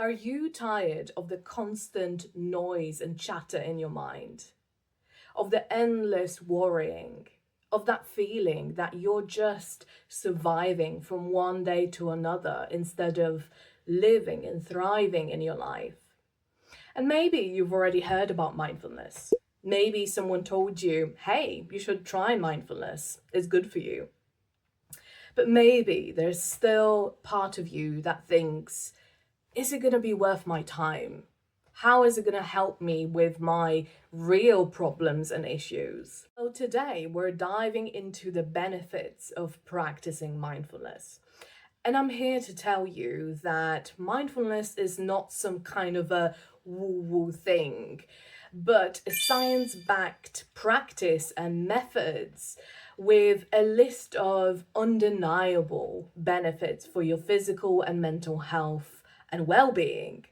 Are you tired of the constant noise and chatter in your mind? Of the endless worrying? Of that feeling that you're just surviving from one day to another instead of living and thriving in your life? And maybe you've already heard about mindfulness. Maybe someone told you, hey, you should try mindfulness, it's good for you. But maybe there's still part of you that thinks, is it going to be worth my time? How is it going to help me with my real problems and issues? So today we're diving into the benefits of practicing mindfulness. And I'm here to tell you that mindfulness is not some kind of a woo-woo thing, but a science-backed practice and methods with a list of undeniable benefits for your physical and mental health and well-being.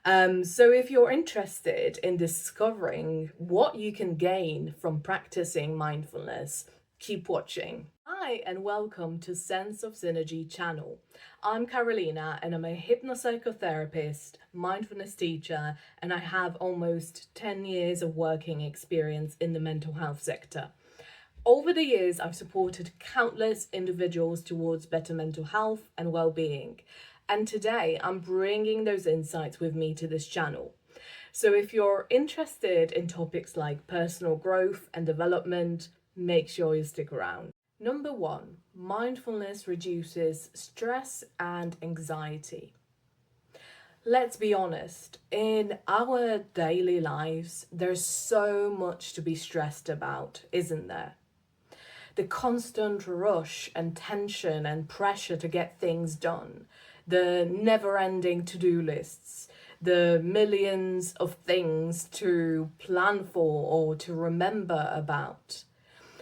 So if you're interested in discovering what you can gain from practicing mindfulness, keep watching. Hi and welcome to Sense of Synergy channel. I'm Carolina and I'm a hypnopsychotherapist, mindfulness teacher, and I have almost 10 years of working experience in the mental health sector. Over the years, I've supported countless individuals towards better mental health and well-being. And today I'm bringing those insights with me to this channel. So if you're interested in topics like personal growth and development, make sure you stick around. Number 1, mindfulness reduces stress and anxiety. Let's be honest, in our daily lives, there's so much to be stressed about, isn't there? The constant rush and tension and pressure to get things done, the never-ending to-do lists, the millions of things to plan for or to remember about.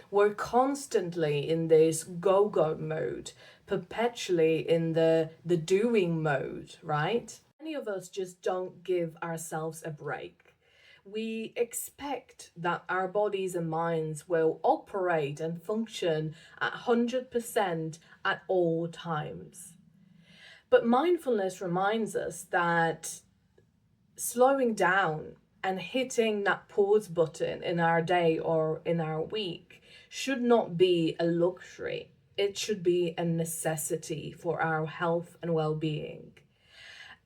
We're constantly in this go-go mode, perpetually in the doing mode, right? Many of us just don't give ourselves a break. We expect that our bodies and minds will operate and function at 100% at all times. But mindfulness reminds us that slowing down and hitting that pause button in our day or in our week should not be a luxury. It should be a necessity for our health and well-being.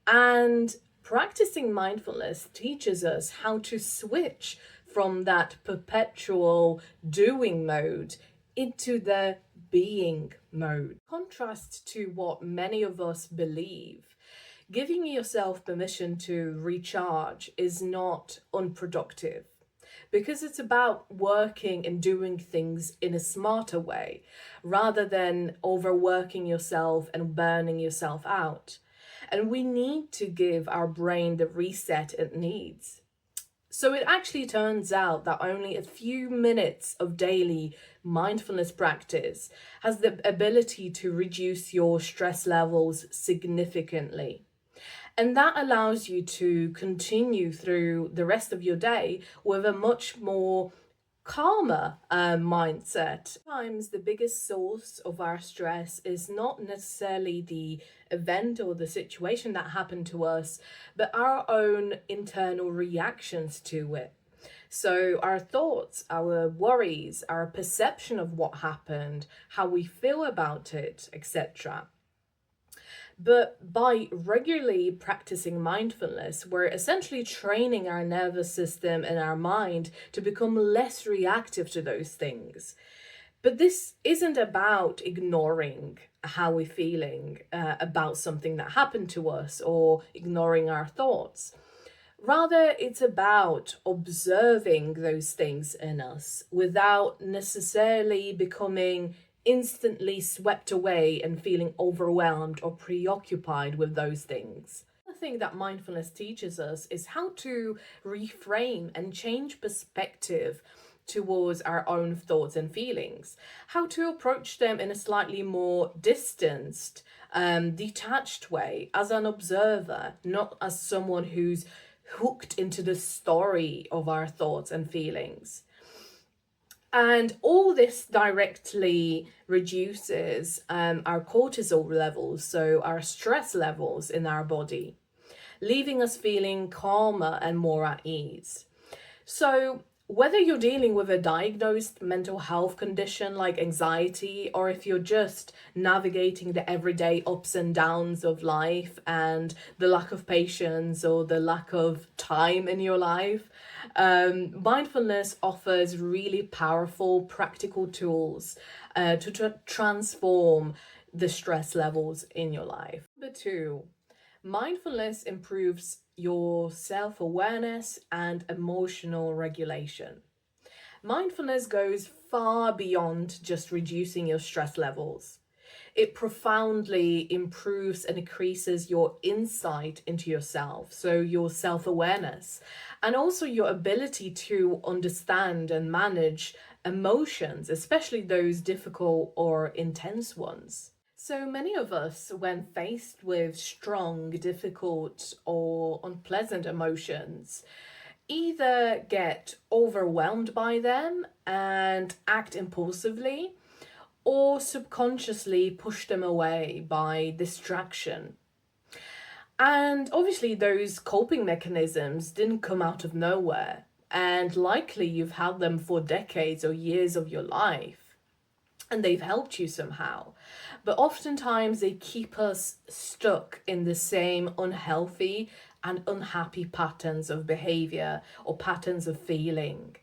And practicing mindfulness teaches us how to switch from that perpetual doing mode into the being mode. Contrast to what many of us believe, giving yourself permission to recharge is not unproductive, because it's about working and doing things in a smarter way rather than overworking yourself and burning yourself out. And we need to give our brain the reset it needs. So it actually turns out that only a few minutes of daily mindfulness practice has the ability to reduce your stress levels significantly. And that allows you to continue through the rest of your day with a much more calmer mindset. Sometimes the biggest source of our stress is not necessarily the event or the situation that happened to us, but our own internal reactions to it. So our thoughts, our worries, our perception of what happened, how we feel about it, etc. But by regularly practicing mindfulness, we're essentially training our nervous system and our mind to become less reactive to those things. But this isn't about ignoring how we're feeling about something that happened to us or ignoring our thoughts. Rather, it's about observing those things in us without necessarily becoming instantly swept away and feeling overwhelmed or preoccupied with those things. The thing that mindfulness teaches us is how to reframe and change perspective towards our own thoughts and feelings, how to approach them in a slightly more distanced, detached way as an observer, not as someone who's hooked into the story of our thoughts and feelings. And all this directly reduces our cortisol levels, so our stress levels in our body. leaving us feeling calmer and more at ease. So, whether you're dealing with a diagnosed mental health condition like anxiety, or if you're just navigating the everyday ups and downs of life and the lack of patience or the lack of time in your life, mindfulness offers really powerful, practical tools to transform the stress levels in your life. Number two, mindfulness improves your self awareness and emotional regulation. Mindfulness goes far beyond just reducing your stress levels. It profoundly improves and increases your insight into yourself, so your self awareness, and also your ability to understand and manage emotions, especially those difficult or intense ones. So many of us, when faced with strong, difficult, or unpleasant emotions, either get overwhelmed by them and act impulsively, or subconsciously push them away by distraction. And obviously, those coping mechanisms didn't come out of nowhere, and likely you've had them for decades or years of your life, and they've helped you somehow. But oftentimes they keep us stuck in the same unhealthy and unhappy patterns of behavior or patterns of feeling.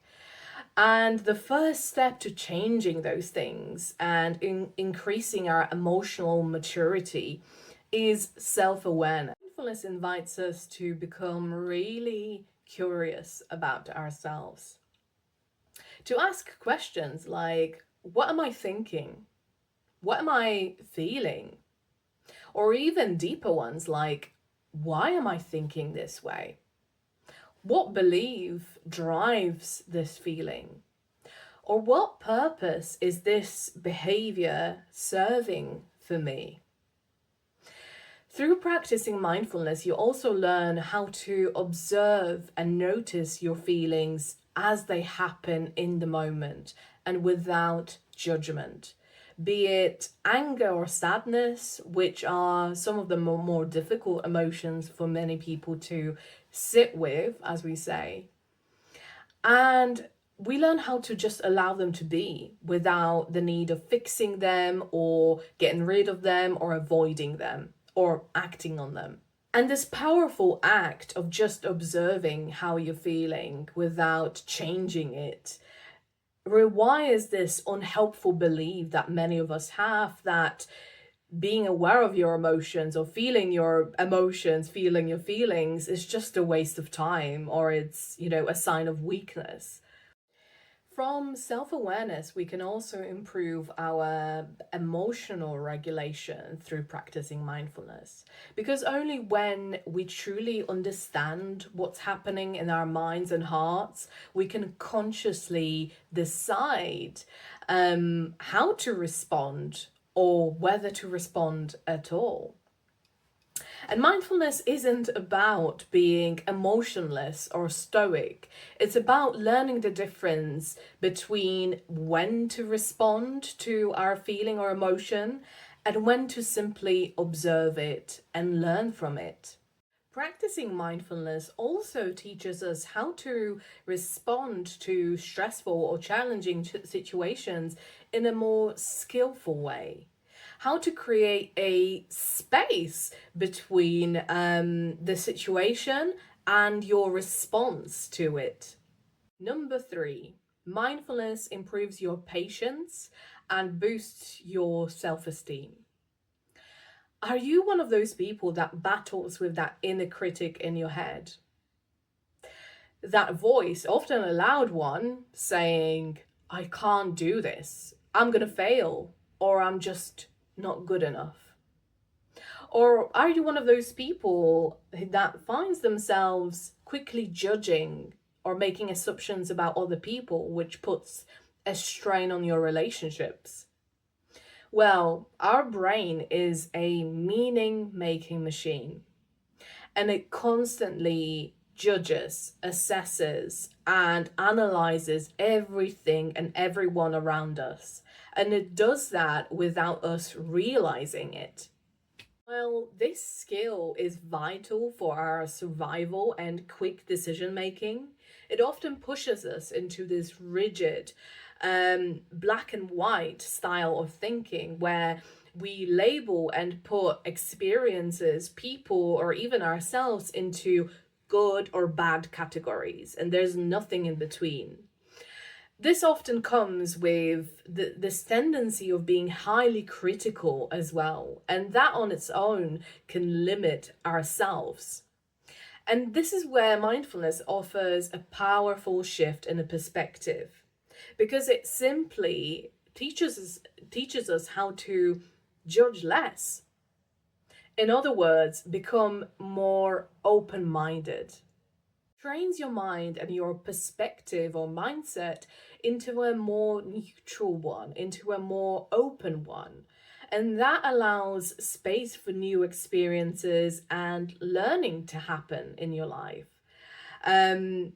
And the first step to changing those things and increasing our emotional maturity is self-awareness. Mindfulness invites us to become really curious about ourselves, to ask questions like, what am I thinking? What am I feeling? Or even deeper ones like, why am I thinking this way? What belief drives this feeling? Or what purpose is this behavior serving for me? Through practicing mindfulness, you also learn how to observe and notice your feelings as they happen in the moment and without judgment. Be it anger or sadness, which are some of the more difficult emotions for many people to sit with, as we say. And we learn how to just allow them to be without the need of fixing them or getting rid of them or avoiding them or acting on them. And this powerful act of just observing how you're feeling without changing it rewires this unhelpful belief that many of us have, that being aware of your emotions or feeling your emotions, feeling your feelings is just a waste of time, or it's, a sign of weakness. From self-awareness, we can also improve our emotional regulation through practicing mindfulness. Because only when we truly understand what's happening in our minds and hearts, we can consciously decide how to respond or whether to respond at all. And mindfulness isn't about being emotionless or stoic. It's about learning the difference between when to respond to our feeling or emotion and when to simply observe it and learn from it. Practicing mindfulness also teaches us how to respond to stressful or challenging situations in a more skillful way. How to create a space between the situation and your response to it. Number three, mindfulness improves your patience and boosts your self-esteem. Are you one of those people that battles with that inner critic in your head? That voice, often a loud one, saying, I can't do this, I'm gonna fail, or I'm just not good enough. Or are you one of those people that finds themselves quickly judging or making assumptions about other people, which puts a strain on your relationships? Well, our brain is a meaning-making machine, and it constantly judges, assesses, and analyzes everything and everyone around us. And it does that without us realizing it. Well, this skill is vital for our survival and quick decision making. It often pushes us into this rigid, black and white style of thinking where we label and put experiences, people, or even ourselves into good or bad categories, and there's nothing in between. This often comes with this tendency of being highly critical as well, and that on its own can limit ourselves. And this is where mindfulness offers a powerful shift in a perspective, because it simply teaches us how to judge less. In other words, become more open-minded. Trains your mind and your perspective or mindset into a more neutral one, into a more open one. And that allows space for new experiences and learning to happen in your life. Um,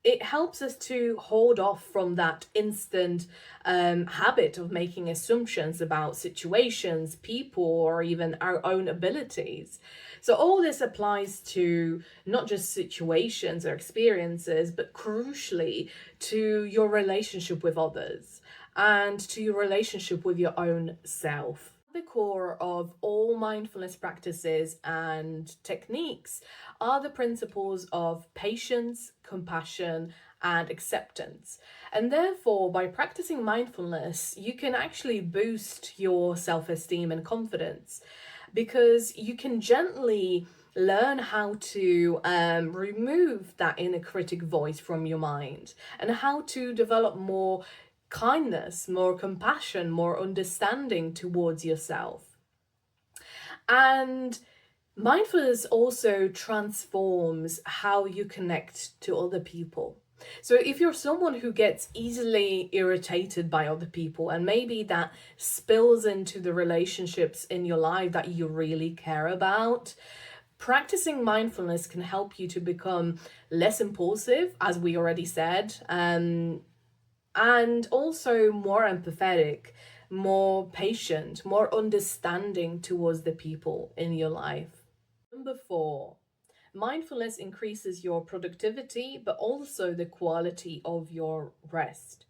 it helps us to hold off from that instant habit of making assumptions about situations, people, or even our own abilities. So, all this applies to not just situations or experiences, but crucially to your relationship with others and to your relationship with your own self. The core of all mindfulness practices and techniques are the principles of patience, compassion, and acceptance. And therefore, by practicing mindfulness, you can actually boost your self esteem and confidence because you can gently learn how to remove that inner critic voice from your mind and how to develop more kindness, more compassion, more understanding towards yourself. And mindfulness also transforms how you connect to other people. So, if you're someone who gets easily irritated by other people, and maybe that spills into the relationships in your life that you really care about, practicing mindfulness can help you to become less impulsive, as we already said, and also more empathetic, more patient, more understanding towards the people in your life. Number 4, mindfulness increases your productivity, but also the quality of your rest.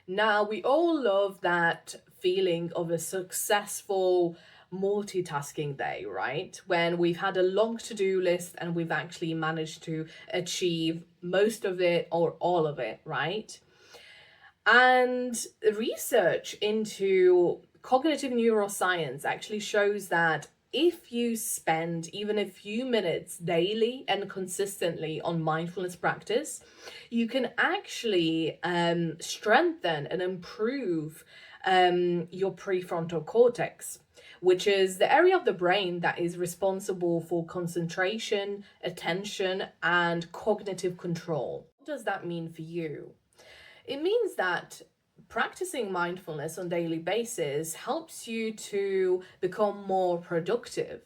Now, we all love that feeling of a successful multitasking day, right? When we've had a long to do list and we've actually managed to achieve most of it or all of it, right? And research into cognitive neuroscience actually shows that if you spend even a few minutes daily and consistently on mindfulness practice, you can actually strengthen and improve your prefrontal cortex, which is the area of the brain that is responsible for concentration, attention, and cognitive control. What does that mean for you? It means that practicing mindfulness on a daily basis helps you to become more productive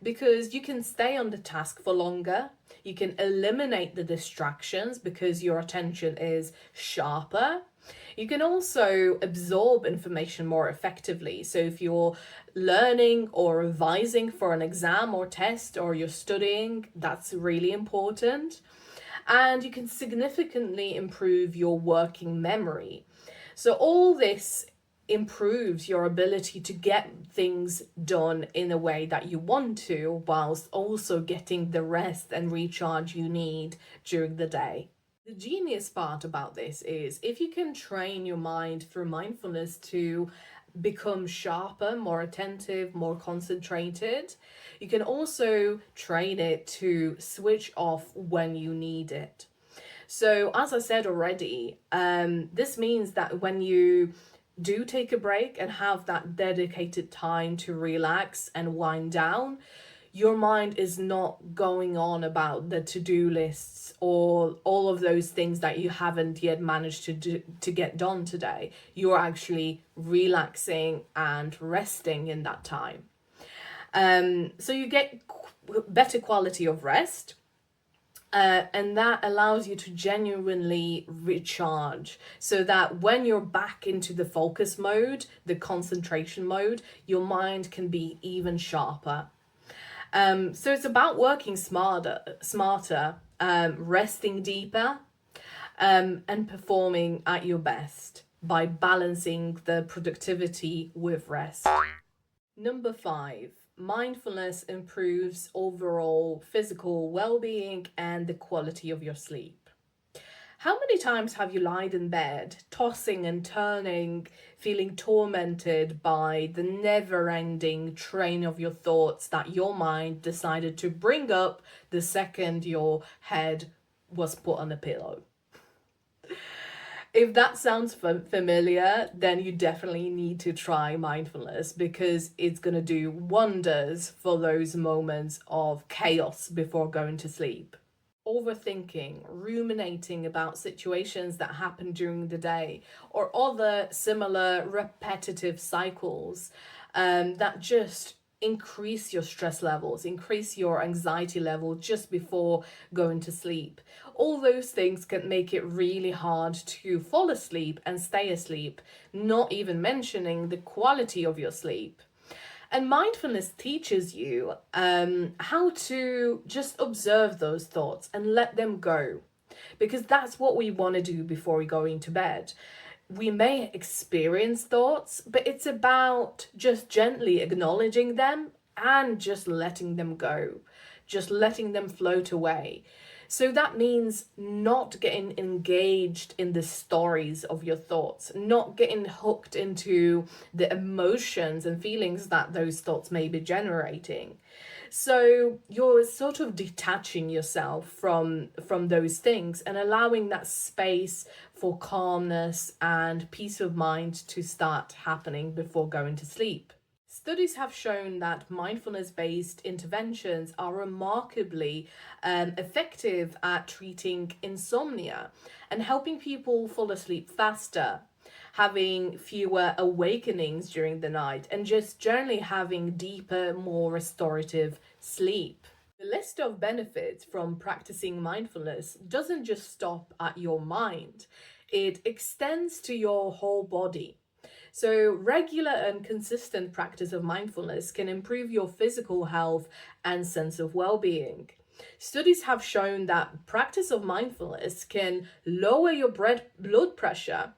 because you can stay on the task for longer. You can eliminate the distractions because your attention is sharper. You can also absorb information more effectively. So if you're learning or revising for an exam or test, or you're studying, that's really important. And you can significantly improve your working memory. So all this improves your ability to get things done in a way that you want to, whilst also getting the rest and recharge you need during the day. The genius part about this is if you can train your mind through mindfulness to become sharper, more attentive, more concentrated, you can also train it to switch off when you need it. So, as I said already, this means that when you do take a break and have that dedicated time to relax and wind down, your mind is not going on about the to-do lists or all of those things that you haven't yet managed to get done today. You're actually relaxing and resting in that time. So you get better quality of rest. And that allows you to genuinely recharge so that when you're back into the focus mode, the concentration mode, your mind can be even sharper. So it's about working smarter, resting deeper, and performing at your best by balancing the productivity with rest. Number 5, mindfulness improves overall physical well-being and the quality of your sleep. How many times have you lied in bed, tossing and turning, feeling tormented by the never-ending train of your thoughts that your mind decided to bring up the second your head was put on a pillow? If that sounds familiar, then you definitely need to try mindfulness, because it's going to do wonders for those moments of chaos before going to sleep. Overthinking, ruminating about situations that happen during the day, or other similar repetitive cycles that just increase your stress levels, increase your anxiety level just before going to sleep. All those things can make it really hard to fall asleep and stay asleep, not even mentioning the quality of your sleep. And mindfulness teaches you how to just observe those thoughts and let them go, because that's what we want to do before we go into bed. We may experience thoughts, but it's about just gently acknowledging them and just letting them go, just letting them float away. So that means not getting engaged in the stories of your thoughts, not getting hooked into the emotions and feelings that those thoughts may be generating. So you're sort of detaching yourself from those things and allowing that space for calmness and peace of mind to start happening before going to sleep. Studies have shown that mindfulness-based interventions are remarkably effective at treating insomnia and helping people fall asleep faster, having fewer awakenings during the night, and just generally having deeper, more restorative sleep. The list of benefits from practicing mindfulness doesn't just stop at your mind, it extends to your whole body. So regular and consistent practice of mindfulness can improve your physical health and sense of well-being. Studies have shown that practice of mindfulness can lower your blood pressure,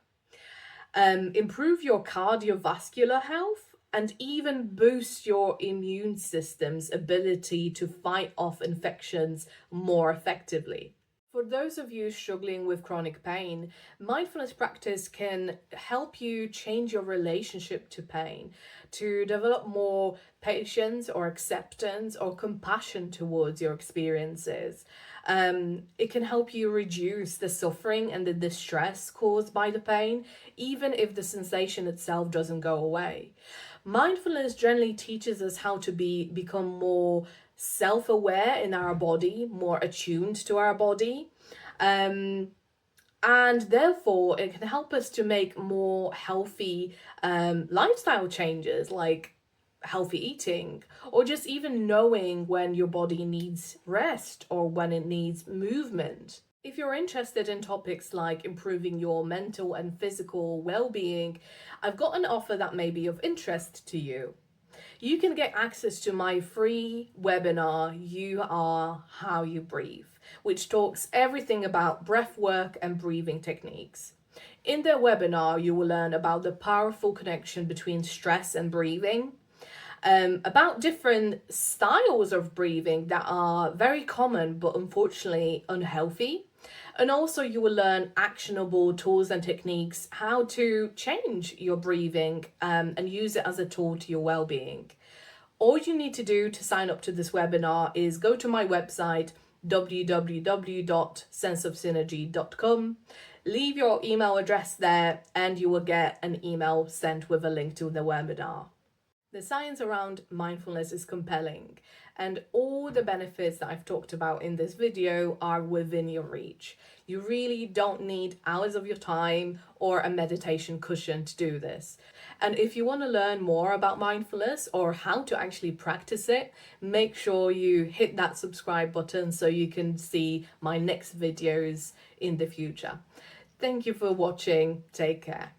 improve your cardiovascular health, and even boost your immune system's ability to fight off infections more effectively. For those of you struggling with chronic pain, mindfulness practice can help you change your relationship to pain, to develop more patience or acceptance or compassion towards your experiences. It can help you reduce the suffering and the distress caused by the pain, even if the sensation itself doesn't go away. Mindfulness generally teaches us how to become more self-aware in our body, more attuned to our body, and therefore it can help us to make more healthy lifestyle changes, like healthy eating, or just even knowing when your body needs rest or when it needs movement. If you're interested in topics like improving your mental and physical well-being, I've got an offer that may be of interest to you. You can get access to my free webinar, You Are How You Breathe, which talks everything about breath work and breathing techniques. In the webinar, you will learn about the powerful connection between stress and breathing, about different styles of breathing that are very common but unfortunately unhealthy. And also you will learn actionable tools and techniques, how to change your breathing and use it as a tool to your well-being. All you need to do to sign up to this webinar is go to my website, www.senseofsynergy.com, leave your email address there, and you will get an email sent with a link to the webinar. The science around mindfulness is compelling, and all the benefits that I've talked about in this video are within your reach. You really don't need hours of your time or a meditation cushion to do this. And if you want to learn more about mindfulness or how to actually practice it, make sure you hit that subscribe button so you can see my next videos in the future. Thank you for watching. Take care.